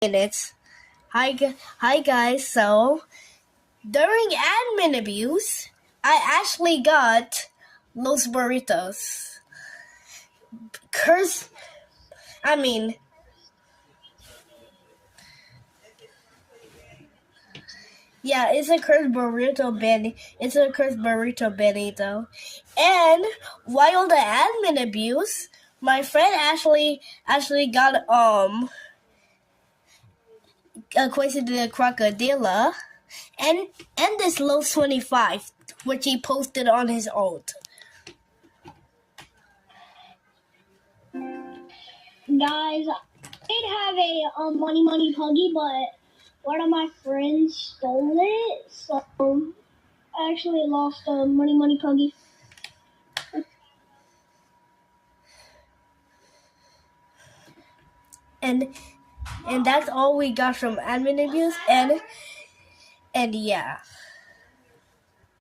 minutes. Hi guys. So during admin abuse, I actually got Los Burritos. Curse. I mean, yeah, it's a cursed burrito Benny. It's a cursed burrito Benito. And while the admin abuse, my friend actually got acquainted the crocodile and this low 25, which he posted on his old. Guys, I did have a money puggy, but one of my friends stole it, so I actually lost a money puggy. And that's all we got from admin abuse, and yeah.